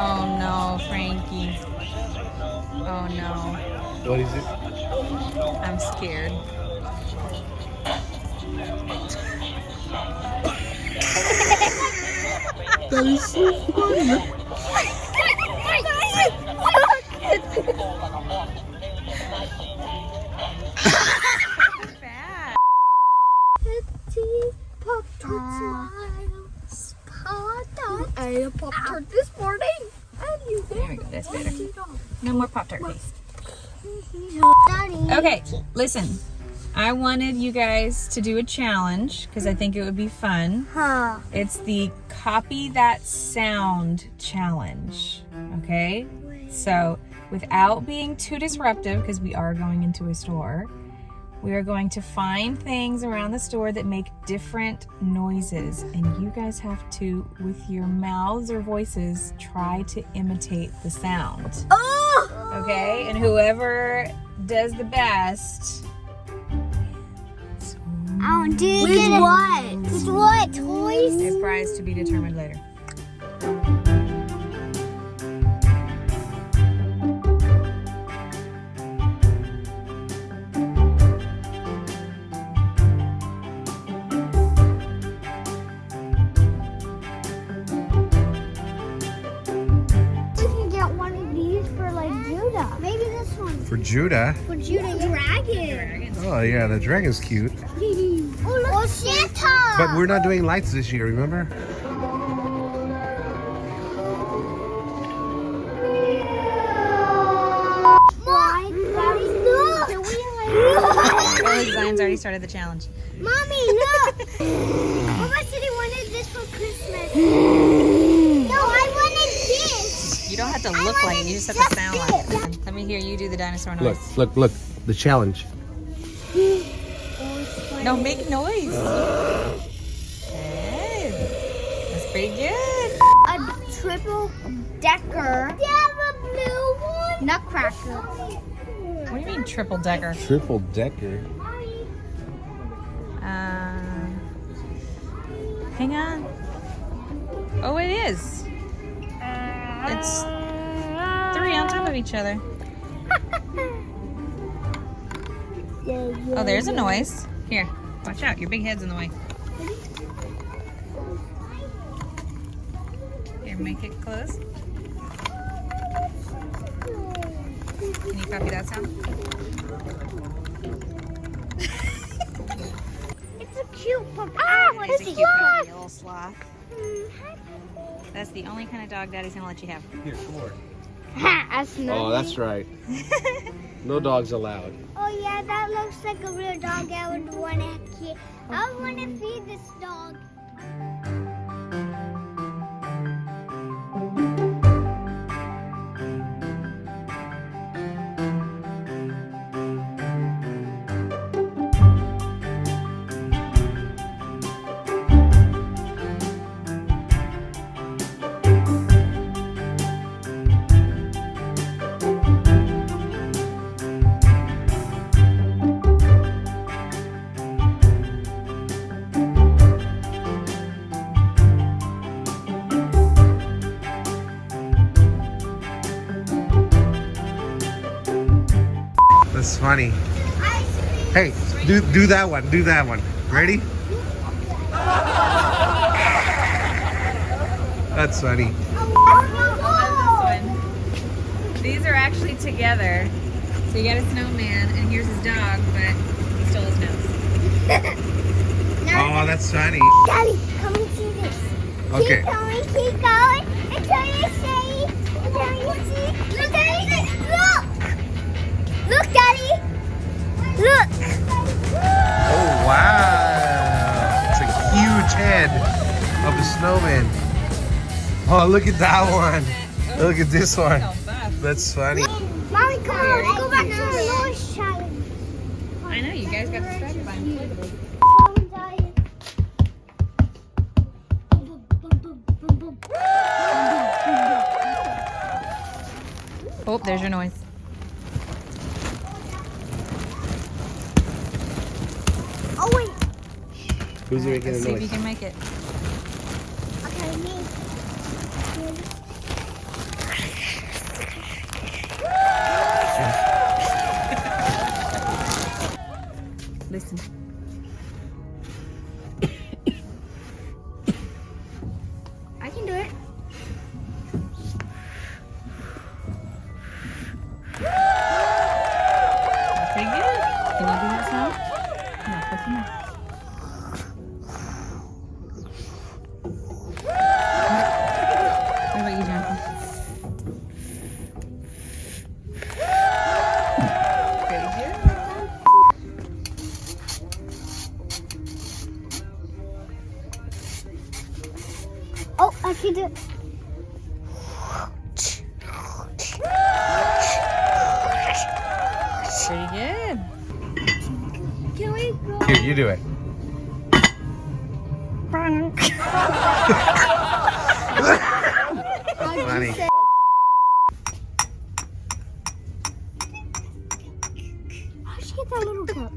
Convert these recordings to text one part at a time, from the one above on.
Oh no, Frankie. Oh no. What is it? I'm scared. That is so funny. Bad. Pop-Tart smiles. I ate a Pop-Tart this morning. There we go, that's better. No more Pop-Tart paste. Daddy. Okay, listen. I wanted you guys to do a challenge because I think it would be fun. Huh. It's the Copy That Sound challenge. Okay? So, without being too disruptive, because we are going into a store, we are going to find things around the store that make different noises. And you guys have to, with your mouths or voices, try to imitate the sound. Oh! Okay? And whoever does the best. Do you get what? With what? Toys? A prize to be determined later. For Judah. For Judah Dragon. Oh yeah, the dragon's cute. Oh, Santa. But we're not doing lights this year, remember? Oh, Zion's already started the challenge. Mommy, look. Mama said he wanted this for Christmas. No, I wanted this. You don't have to look like it, you just have to sound like it. Let me hear you do the dinosaur noise. Look, the challenge. No, make noise. Good. That's pretty good. A triple decker. Do you have a blue one? Nutcracker. What do you mean triple decker? Triple decker. Hang on. Oh, it is. It's 3 on top of each other. Oh, there's a noise. Here, watch out. Your big head's in the way. Here, make it close. Can you copy that sound? It's a cute puppy. It's a cute puppy, a little sloth. That's the only kind of dog Daddy's gonna let you have. Here, come on. Oh, that's right. No dogs allowed. Oh yeah, that looks like a real dog. I would want to keep. I would want to feed this dog. That's funny. Hey, do that one. Do that one. Ready? That's funny. These are actually together. So you got a snowman, and here's his dog, but he stole his nose. Oh, that's funny. Daddy, come and see this. Okay. Keep going until you see. Until you see. Look, Daddy. Look. Look, Daddy. Look. Oh, wow. It's a huge head of a snowman. Oh, look at that one. Look at this one. That's funny. Mommy, come on. Let's go back to the noise challenge. I know, you guys got distracted by me. Oh, there's your noise. Oh, wait. Who's making Let's a see if you noise? can make it. Okay, me. Here, you do it. Funny. How'd she get that little cup?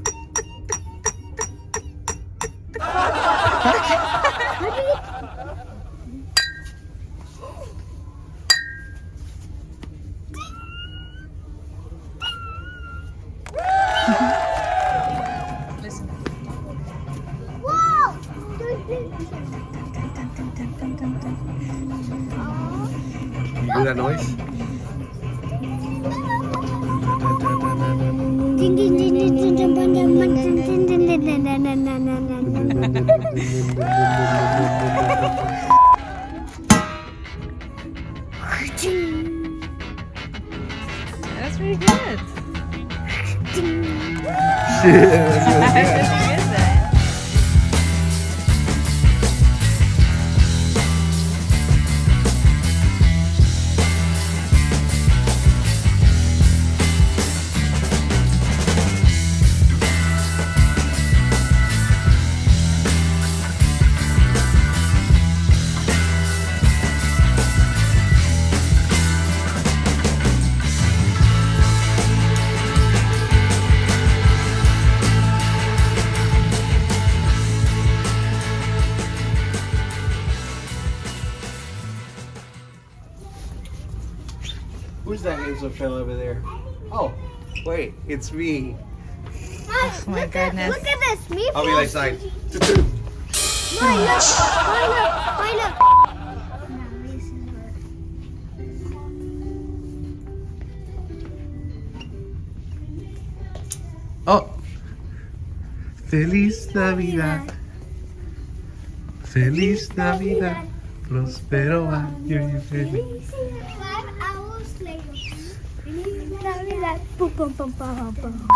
Listen. Whoa! Do that noise. Ding ding ding ding ding ding ding ding ding ding ding ding ding That's pretty good. Shit, that's really That's good. really good then. Who's that handsome fellow over there? Oh, wait, it's me. Oh my goodness. Look at this. Me I'll be like side. Mine, look. Mine, look. No, this is Oh. Feliz Navidad. Feliz Navidad. Prospero año y feliz. 5 hours later. Navidad. Boom, boom, boom, boom, boom.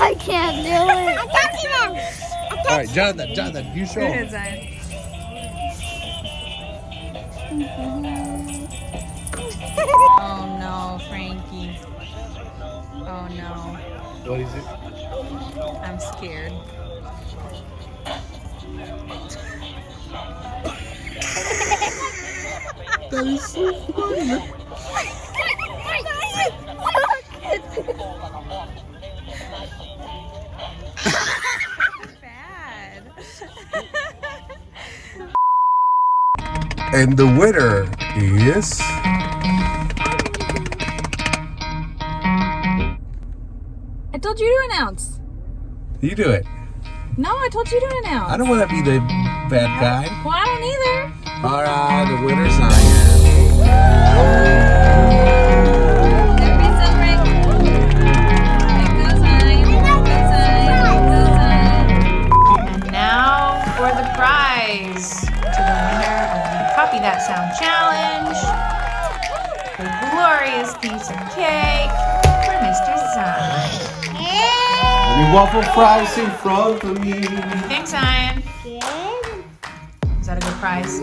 I can't do it. I'm touching him. All right, Jonathan, you show Go him. ahead, Zion. Oh no, Frankie. Oh no. What is it? I'm scared. That is so funny. Bad. And the winner is... I told you to announce. You do it. No, I told you to announce. I don't want to be the bad guy. Well, I don't either. All right, the winner's Zion. Everybody celebrate. It goes Zion. It goes Zion. It goes Zion. And now for the prize to the winner of the Copy That Sound Challenge. A glorious piece of cake for Mr. Zion. Any waffle fries in front of me. Thanks, Zion. Good. Is that a good prize?